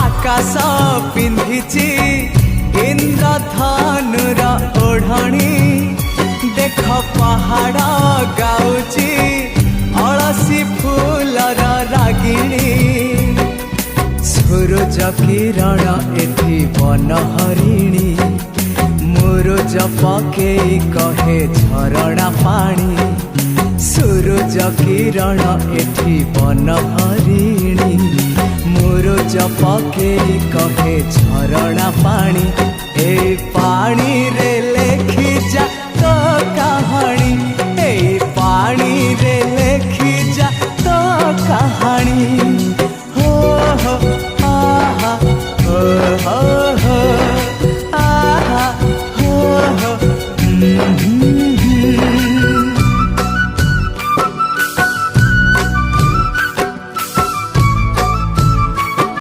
आकाश पिंधिची इंद्रधनुर ओढ़णी देख पहाड़ गाउची अलसी फूलर रागिणी सूरज किरण एठी बनहरिणी मुरुज पकेई कहे झरणा पानी सूरज किरण एठी बनहरिणी मुरुज पकेई कहे झरणा पानी ए पानी रे लेखी जा